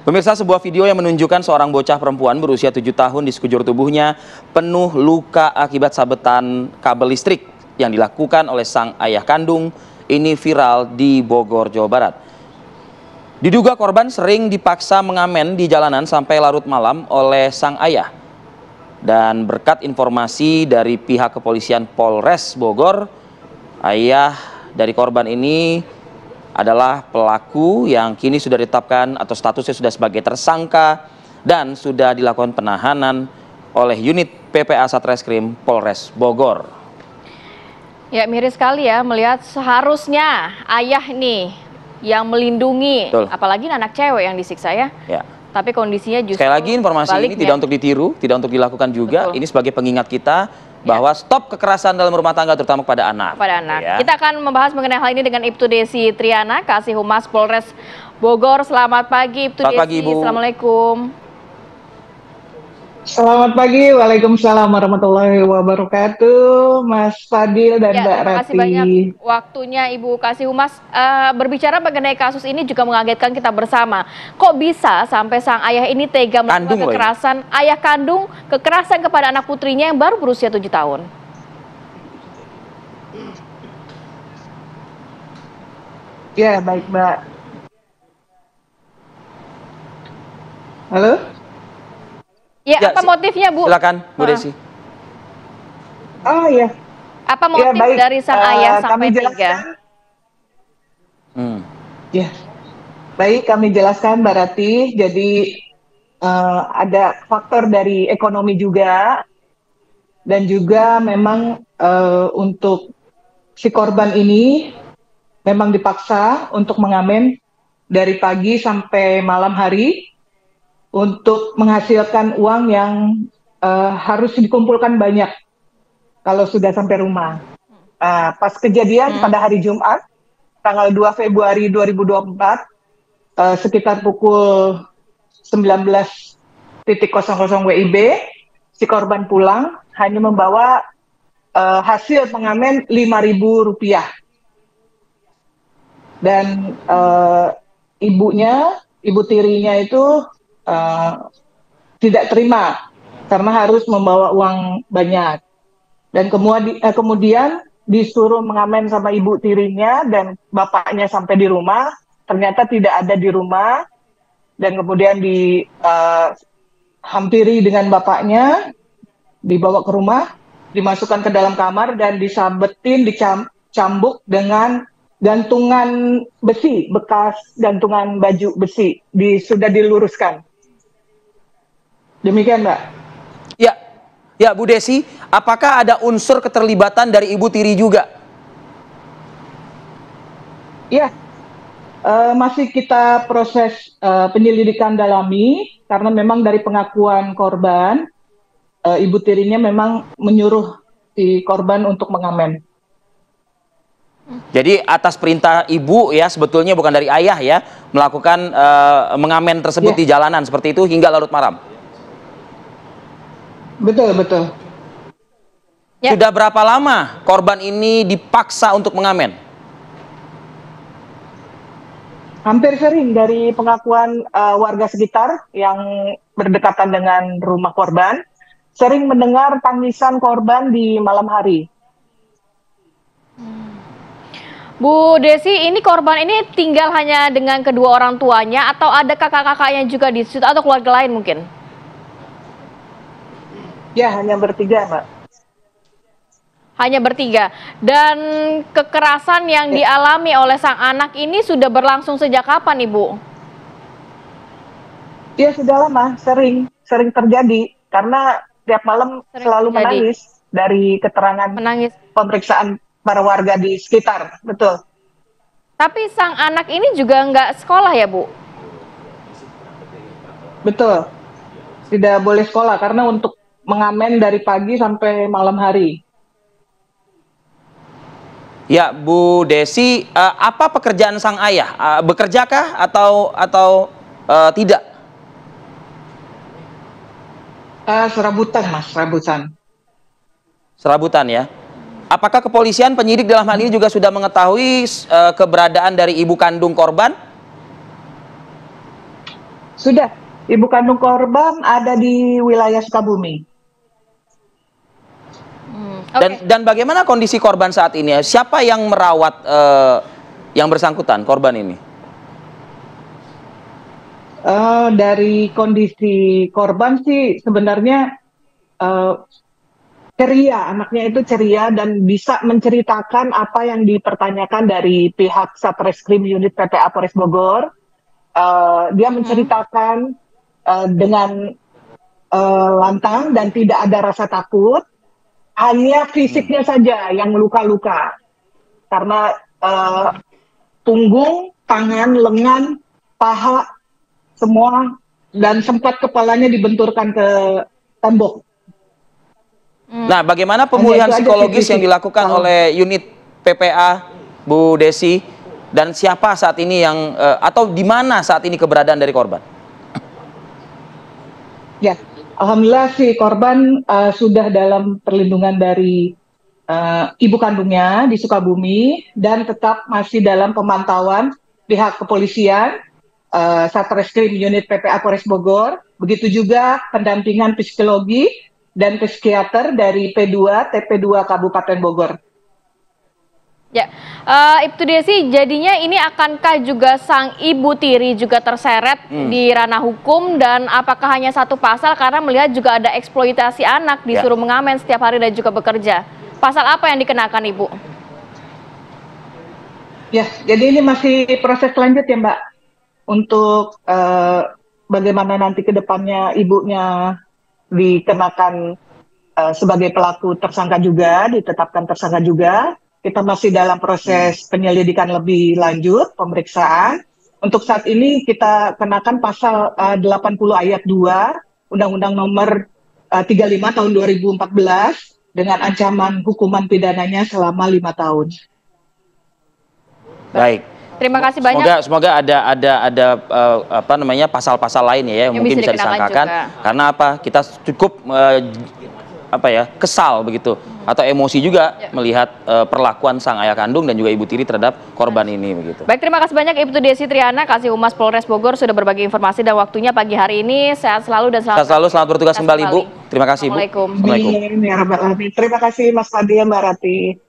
Pemirsa, sebuah video yang menunjukkan seorang bocah perempuan berusia 7 tahun di sekujur tubuhnya penuh luka akibat sabetan kabel listrik yang dilakukan oleh sang ayah kandung ini viral di Bogor, Jawa Barat. Diduga korban sering dipaksa mengamen di jalanan sampai larut malam oleh sang ayah. Dan berkat informasi dari pihak kepolisian Polres Bogor, ayah dari korban ini adalah pelaku yang kini sudah ditetapkan atau statusnya sudah sebagai tersangka dan sudah dilakukan penahanan oleh unit PPA Satreskrim Polres Bogor. Ya, miris sekali ya melihat seharusnya ayah nih yang melindungi. Betul. Apalagi anak cewek yang disiksa ya. Tapi kondisinya justru sekali lagi informasi ini tidak untuk ditiru, tidak untuk dilakukan juga. Betul. Ini sebagai pengingat kita bahwa stop kekerasan dalam rumah tangga terutama kepada anak. Ya. Kita akan membahas mengenai hal ini dengan Ibtu Desi Triana, Kasih Humas Polres Bogor. Selamat pagi Ibtu Desi. Pagi, Ibu. Assalamualaikum. Selamat pagi, waalaikumsalam warahmatullahi wabarakatuh, Mas Fadil dan Mbak Rati. Terima kasih banyak waktunya Ibu Kasih Humas. Berbicara mengenai kasus ini juga mengagetkan kita bersama. Kok bisa sampai sang ayah ini tega melakukan kekerasan, ayah kandung kekerasan kepada anak putrinya yang baru berusia 7 tahun? Ya, baik Mbak. Halo? Ya, apa motifnya, Bu? Silakan, Bu Desi. Oh ya. Apa motif dari sang ayah sampai tega? Ya, baik kami jelaskan Mbak Rati. Jadi ada faktor dari ekonomi juga, dan juga memang untuk si korban ini memang dipaksa untuk mengamen dari pagi sampai malam hari untuk menghasilkan uang yang harus dikumpulkan banyak kalau sudah sampai rumah. Pas kejadian pada hari Jumat, tanggal 2 Februari 2024, sekitar pukul 19.00 WIB, si korban pulang hanya membawa hasil pengamen Rp5.000. Dan ibu tirinya itu tidak terima karena harus membawa uang banyak, dan kemudian disuruh mengamen sama ibu tirinya, dan bapaknya sampai di rumah ternyata tidak ada di rumah, dan kemudian dihampiri dengan bapaknya, dibawa ke rumah, dimasukkan ke dalam kamar dan disabetin, dicambuk dengan gantungan besi, bekas gantungan baju besi, sudah diluruskan. Demikian, Mbak. Ya, Bu Desi, apakah ada unsur keterlibatan dari ibu tiri juga? Ya, masih kita proses penyelidikan dalami, karena memang dari pengakuan korban, ibu tirinya memang menyuruh si korban untuk mengamen. Jadi atas perintah ibu ya, sebetulnya bukan dari ayah ya, melakukan mengamen tersebut di jalanan seperti itu hingga larut malam. Betul. Sudah berapa lama korban ini dipaksa untuk mengamen? Hampir sering dari pengakuan warga sekitar yang berdekatan dengan rumah korban, sering mendengar tangisan korban di malam hari. Bu Desi, ini korban ini tinggal hanya dengan kedua orang tuanya atau ada kakak-kakaknya juga di situ atau keluarga lain mungkin? Ya, hanya bertiga, Mbak. Hanya bertiga. Dan kekerasan yang dialami oleh sang anak ini sudah berlangsung sejak kapan, Ibu? Ya, sudah lama, sering terjadi. Karena tiap malam selalu menangis dari keterangan pemeriksaan para warga di sekitar. Betul. Tapi sang anak ini juga nggak sekolah ya, Bu? Betul. Tidak boleh sekolah karena untuk mengamen dari pagi sampai malam hari. Ya, Bu Desi, apa pekerjaan sang ayah? Bekerjakah atau tidak? Serabutan, Mas, serabutan. Serabutan ya. Apakah kepolisian penyidik dalam hal ini juga sudah mengetahui keberadaan dari ibu kandung korban? Sudah, ibu kandung korban ada di wilayah Sukabumi. Dan bagaimana kondisi korban saat ini? Siapa yang merawat yang bersangkutan, korban ini? Dari kondisi korban sih sebenarnya ceria, anaknya itu ceria dan bisa menceritakan apa yang dipertanyakan dari pihak Satreskrim Unit PPA Polres Bogor. Dia menceritakan dengan lantang dan tidak ada rasa takut, hanya fisiknya saja yang luka-luka karena punggung, tangan, lengan, paha semua, dan sempat kepalanya dibenturkan ke tembok. Nah, bagaimana pemulihan psikologis yang dilakukan oleh unit PPA, Bu Desi, dan siapa saat ini yang atau di mana saat ini keberadaan dari korban? Ya, alhamdulillah si korban sudah dalam perlindungan dari ibu kandungnya di Sukabumi dan tetap masih dalam pemantauan pihak kepolisian, Satreskrim Unit PPA Polres Bogor, begitu juga pendampingan psikologi dan psikiater dari P2 TP2 Kabupaten Bogor. Ya, Ibu Desi, jadinya ini akankah juga sang ibu tiri juga terseret di ranah hukum, dan apakah hanya satu pasal karena melihat juga ada eksploitasi anak, disuruh mengamen setiap hari dan juga bekerja? Pasal apa yang dikenakan, Ibu? Ya, jadi ini masih proses lanjut ya, Mbak, untuk bagaimana nanti ke depannya ibunya dikenakan sebagai pelaku tersangka juga, ditetapkan tersangka juga. Kita masih dalam proses penyelidikan lebih lanjut, pemeriksaan. Untuk saat ini kita kenakan pasal 80 ayat 2 Undang-Undang nomor 35 tahun 2014 dengan ancaman hukuman pidananya selama 5 tahun. Baik. Terima kasih banyak. Semoga ada apa namanya pasal-pasal lain ya yang mungkin bisa disangkakan. Juga. Karena apa? Kita cukup kesal begitu atau emosi juga melihat perlakuan sang ayah kandung dan juga ibu tiri terhadap korban ini begitu. Baik, terima kasih banyak Ibu Desi Triana, Kasih Humas Polres Bogor, sudah berbagi informasi dan waktunya pagi hari ini. Sehat selalu dan selamat bertugas kembali, Bu. Terima kasih, Bu. Assalamualaikum. Terima kasih Mas Fadil, Mbak Rati.